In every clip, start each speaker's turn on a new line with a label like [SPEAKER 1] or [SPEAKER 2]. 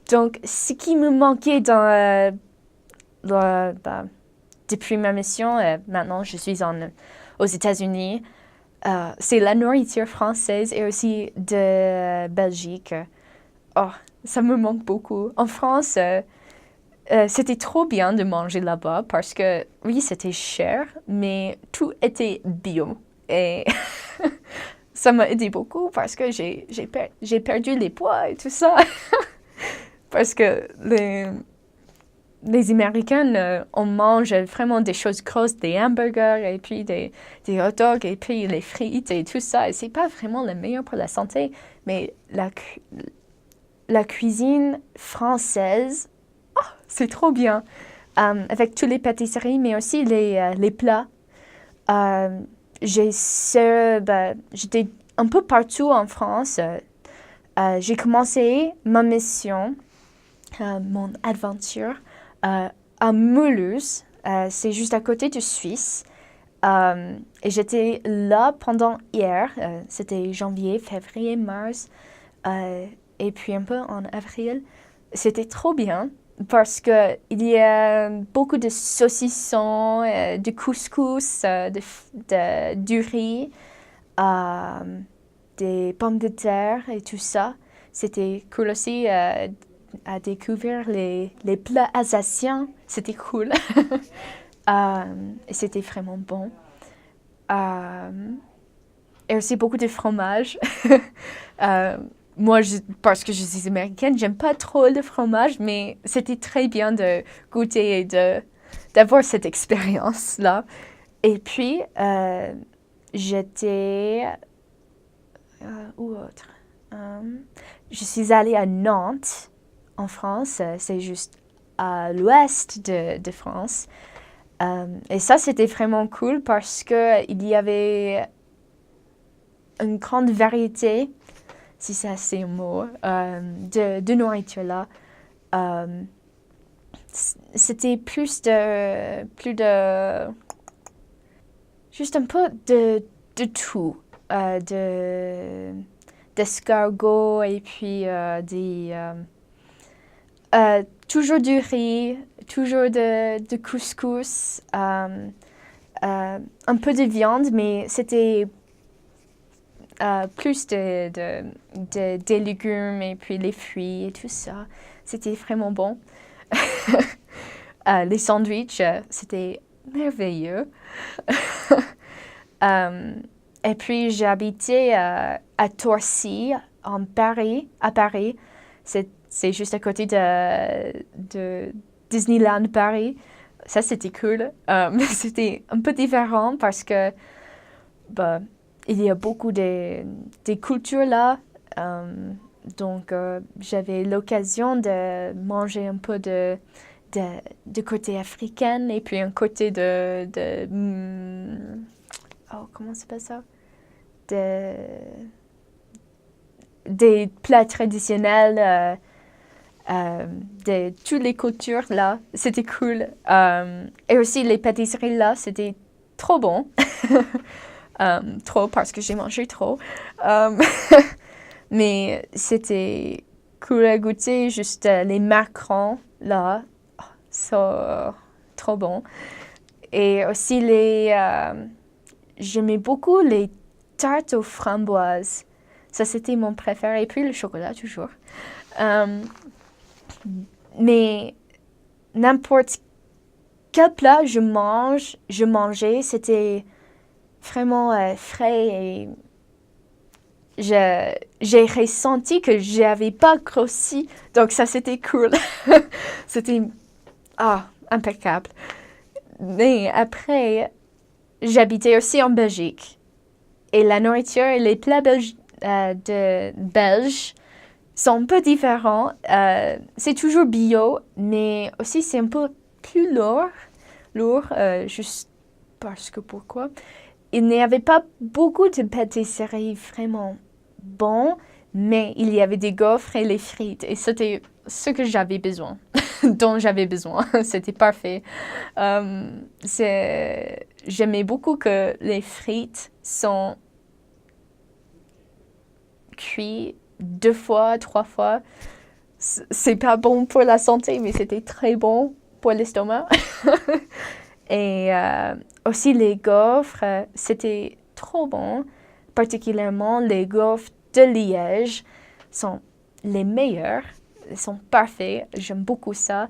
[SPEAKER 1] Donc, ce qui me manquait depuis ma mission, maintenant je suis aux États-Unis, c'est la nourriture française et aussi de Belgique. Oh, ça me manque beaucoup. En France, c'était trop bien de manger là-bas parce que, oui, c'était cher, mais tout était bio. Et ça m'a aidé beaucoup parce que j'ai perdu les poids et tout ça. Parce que les Américains, on mange vraiment des choses grosses, des hamburgers et puis des hot dogs et puis les frites et tout ça. Et c'est pas vraiment le meilleur pour la santé. Mais la cuisine française, oh, c'est trop bien. Avec toutes les pâtisseries, mais aussi les plats. J'étais un peu partout en France. J'ai commencé ma mission, mon aventure, à Mulhouse. C'est juste à côté de Suisse. Et j'étais là pendant hier. C'était janvier, février, mars. Et puis un peu en avril. C'était trop bien parce qu'il y a beaucoup de saucissons, de couscous, du riz, des pommes de terre et tout ça. C'était cool aussi à découvrir les plats alsaciens. C'était cool. Et c'était vraiment bon. Et aussi beaucoup de fromage. Moi, parce que je suis américaine, j'aime pas trop le fromage, mais c'était très bien de goûter et d'avoir cette expérience-là. Et puis, j'étais... où autre? Je suis allée à Nantes, en France. C'est juste à l'ouest de France. Et ça, c'était vraiment cool parce qu'il y avait une grande variété, si c'est assez un mot, de nourriture là. C'était plus de, juste un peu de tout, d'escargots et puis toujours du riz, toujours de couscous, un peu de viande, mais c'était plus des légumes et puis les fruits et tout ça. C'était vraiment bon. Les sandwichs, c'était merveilleux. Et puis j'ai habité à Torcy, à Paris. C'est juste à côté de Disneyland Paris. Ça, c'était cool. Mais c'était un peu différent parce que bah, il y a beaucoup des cultures là. Donc, j'avais l'occasion de manger un peu de côté africain et puis un côté oh, comment ça s'appelle ça? Des plats traditionnels de toutes les cultures là. C'était cool. Et aussi les pâtisseries là, c'était trop bon. Trop parce que j'ai mangé trop. Mais c'était cool à goûter. Juste les macarons là, sont trop bons. Et aussi j'aimais beaucoup les tartes aux framboises. Ça, c'était mon préféré. Et puis le chocolat, toujours. Mais n'importe quel plat je mangeais, c'était vraiment frais et j'ai ressenti que j'avais pas grossi. Donc ça, c'était cool. C'était impeccable. Mais après, j'habitais aussi en Belgique. Et la nourriture et les plats belges sont un peu différents. C'est toujours bio, mais aussi c'est un peu plus lourd, juste parce que pourquoi? Il n'y avait pas beaucoup de pâtisseries vraiment bonnes, mais il y avait des gaufres et les frites. Et c'était ce que j'avais besoin, dont j'avais besoin. C'était parfait. J'aimais beaucoup que les frites sont cuites 2 fois, 3 fois. c'est pas bon pour la santé, mais c'était très bon pour l'estomac. Et aussi les gaufres, c'était trop bon. Particulièrement les gaufres de Liège sont les meilleurs. Ils sont parfaits. J'aime beaucoup ça.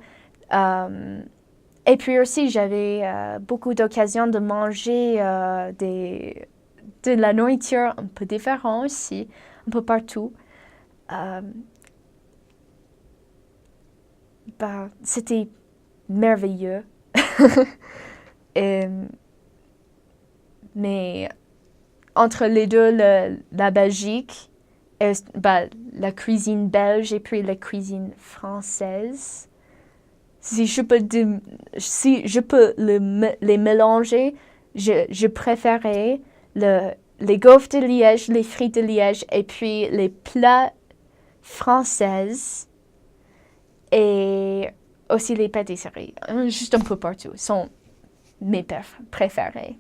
[SPEAKER 1] Et puis aussi, j'avais beaucoup d'occasions de manger de la nourriture un peu différente aussi, un peu partout. Euh, C'était merveilleux. Et, mais entre les deux, la Belgique, et, la cuisine belge et puis la cuisine française, si je peux, les mélanger, je préférais les gaufres de Liège, les frites de Liège et puis les plats françaises et aussi les pâtisseries. Juste un peu partout sont mes préférés.